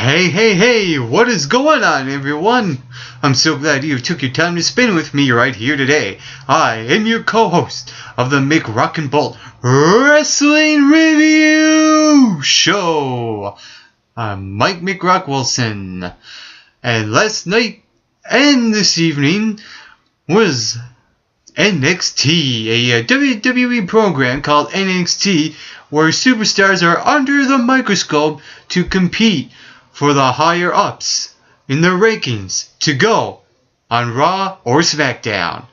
Hey, what is going on, everyone? I'm so glad you took your time to spend with me right here today. I am your co-host of the Make Rock and Bolt Wrestling Review Show. I'm Mike McRock Wilson. And last night and this evening was NXT, a WWE program called NXT, where superstars are under the microscope to compete for the higher ups in the rankings to go on Raw or SmackDown.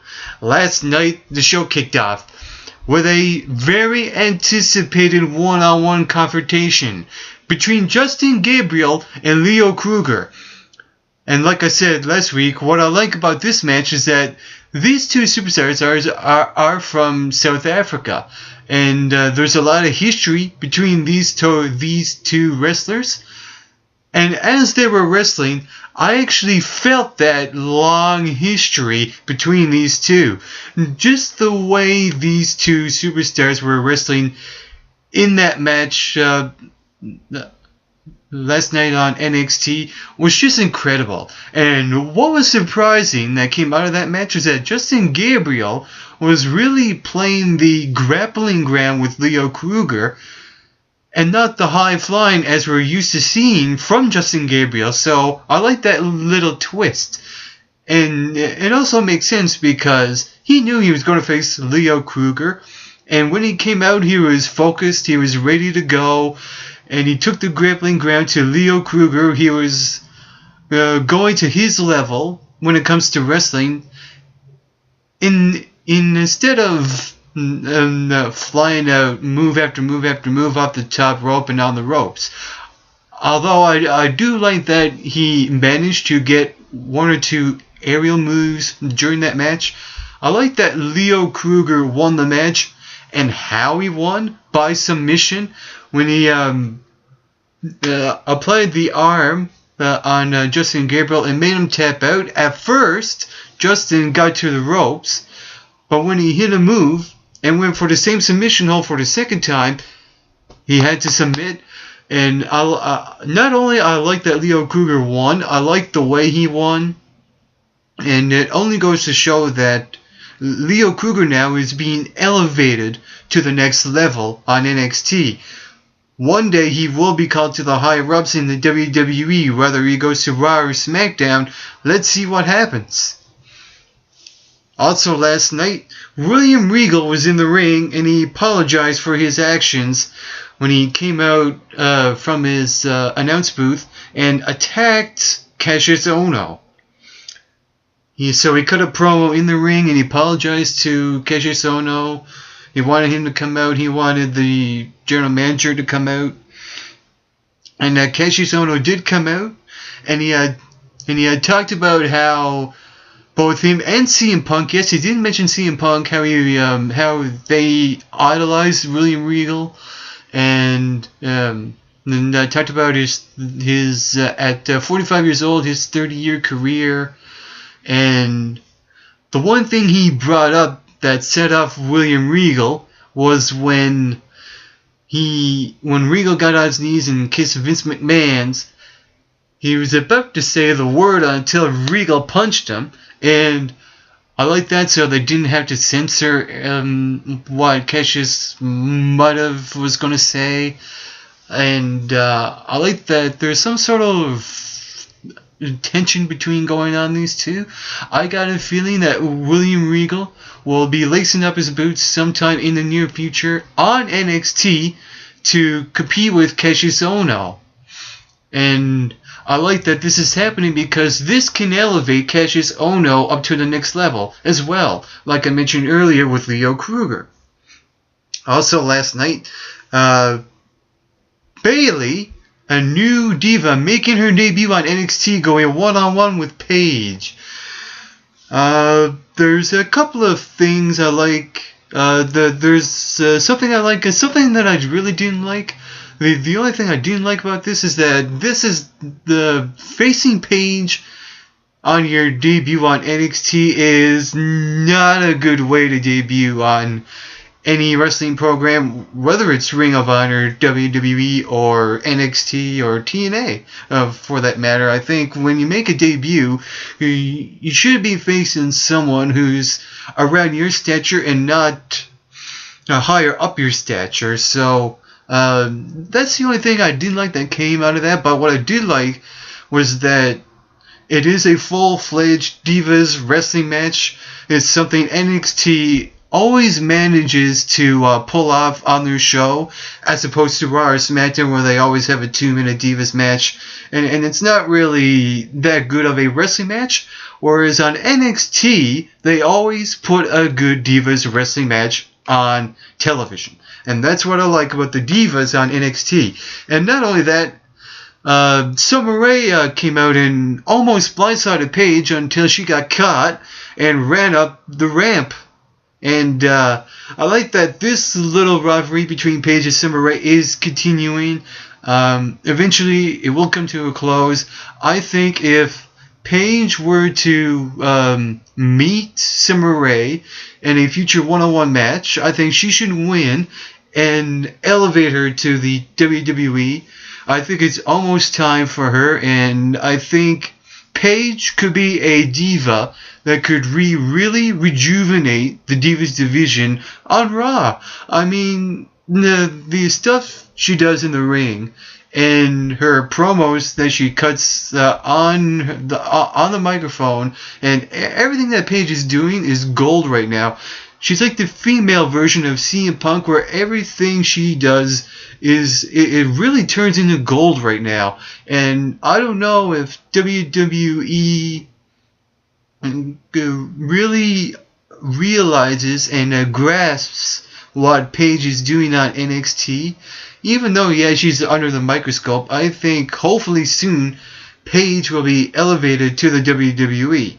Last night, the show kicked off with a very anticipated one-on-one confrontation between Justin Gabriel and Leo Kruger. And like I said last week, what I like about this match is that these two superstars are from South Africa. And there's a lot of history between these two wrestlers. And as they were wrestling, I actually felt that long history between these two. Just the way these two superstars were wrestling in that match last night on NXT was just incredible. And what was surprising that came out of that match is that Justin Gabriel was really playing the grappling ground with Leo Kruger and not the high flying as we're used to seeing from Justin Gabriel. So I like that little twist. And it also makes sense because he knew he was going to face Leo Kruger. And when he came out, he was focused, he was ready to go. And he took the grappling ground to Leo Kruger. He was going to his level when it comes to wrestling. Instead of flying out move after move after move off the top rope and on the ropes. Although I do like that he managed to get one or two aerial moves during that match. I like that Leo Kruger won the match and how he won by submission when he applied the arm on Justin Gabriel and made him tap out. At first, Justin got to the ropes, but when he hit a move and went for the same submission hold for the second time, he had to submit. And not only I like that Leo Kruger won, I like the way he won. And it only goes to show that Leo Kruger now is being elevated to the next level on NXT. One day he will be called to the higher ups in the WWE, whether he goes to Raw or SmackDown. Let's see what happens. Also last night, William Regal was in the ring and he apologized for his actions when he came out from his announce booth and attacked Cassius Ohno. So he cut a promo in the ring and he apologized to Cassius Ohno. He wanted him to come out. He wanted the general manager to come out. And Cassius Ohno did come out. And he had talked about how both him and CM Punk, yes, he didn't mention CM Punk, how they idolized William Regal. And then talked about his at 45 years old, his 30-year career. And the one thing he brought up that set off William Regal was when Regal got on his knees and kissed Vince McMahon's. He was about to say the word until Regal punched him, and I like that so they didn't have to censor what Cassius might have was going to say. And I like that there's some sort of tension between going on these two. I got a feeling that William Regal will be lacing up his boots sometime in the near future on NXT to compete with Cassius Ohno. And I like that this is happening because this can elevate Cassius Ohno up to the next level as well, like I mentioned earlier with Leo Kruger. Also last night, Bayley, a new diva, making her debut on NXT, going one-on-one with Paige. There's a couple of things I like. There's something I like and something that I really didn't like. The only thing I didn't like about this is that this is the facing Paige on your debut on NXT is not a good way to debut on any wrestling program, whether it's Ring of Honor, WWE, or NXT, or TNA, for that matter. I think when you make a debut, you should be facing someone who's around your stature and not higher up your stature. So that's the only thing I didn't like that came out of that. But what I did like was that it is a full-fledged Divas wrestling match. It's something NXT always manages to pull off on their show, as opposed to Raw or SmackDown, where they always have a 2-minute Divas match, and it's not really that good of a wrestling match. Whereas on NXT, they always put a good Divas wrestling match on television, and that's what I like about the Divas on NXT. And not only that, Summer Rae came out and almost blindsided Paige until she got caught and ran up the ramp. And I like that this little rivalry between Paige and Summer Rae is continuing. Eventually, it will come to a close. I think if Paige were to meet Summer Rae in a future one-on-one match, I think she should win and elevate her to the WWE. I think it's almost time for her, and I think Paige could be a diva that could really rejuvenate the Divas division on Raw. I mean, the stuff she does in the ring and her promos that she cuts on the microphone, and everything that Paige is doing is gold right now. She's like the female version of CM Punk, where everything she does it really turns into gold right now. And I don't know if WWE really realizes and grasps what Paige is doing on NXT. Even though, yeah, she's under the microscope, I think hopefully soon Paige will be elevated to the WWE.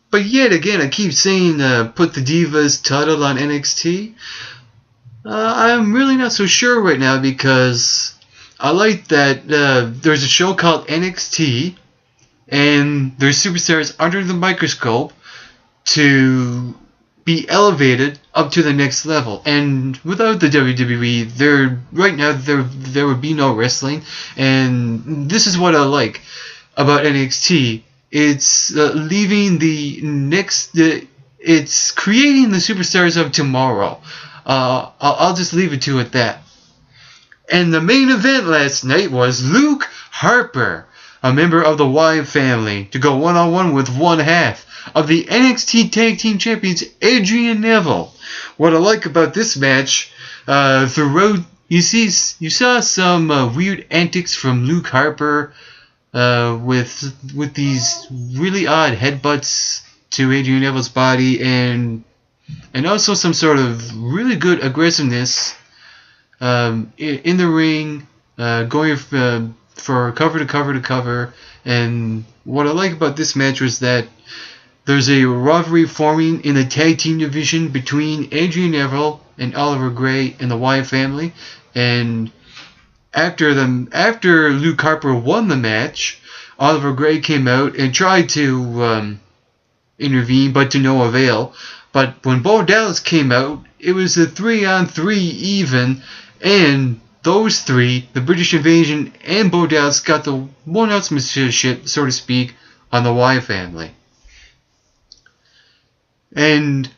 But yet again, I keep saying put the Divas title on NXT. I'm really not so sure right now, because I like that there's a show called NXT, and there's superstars under the microscope to be elevated up to the next level. And without the WWE, there would be no wrestling. And this is what I like about NXT. It's leaving it's creating the superstars of tomorrow. I'll just leave it to it that. And the main event last night was Luke Harper, a member of the Wyatt family, to go one-on-one with one half of the NXT Tag Team Champions, Adrian Neville. What I like about this match, throughout, you saw some weird antics from Luke Harper, with these really odd headbutts to Adrian Neville's body, and also some sort of really good aggressiveness in the ring, going for cover to cover to cover. And what I like about this match was that there's a rivalry forming in the tag team division between Adrian Neville and Oliver Gray and the Wyatt family. And after Luke Harper won the match, Oliver Gray came out and tried to intervene, but to no avail. But when Bo Dallas came out, it was a 3-on-3 even, and those three, the British Invasion and Bo Dallas, got the one-upsmanship, so to speak, on the Wyatt family. And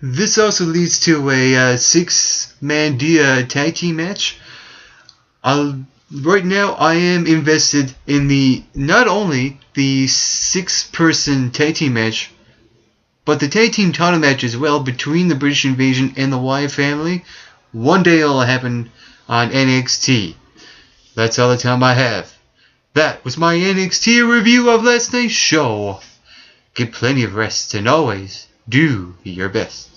this also leads to a 6-man tag team match. Right now, I am invested in not only the 6-person tag team match, but the tag team title match as well between the British Invasion and the Wyatt family. One day it'll happen on NXT. That's all the time I have. That was my NXT review of last night's show. Get plenty of rest and always do your best.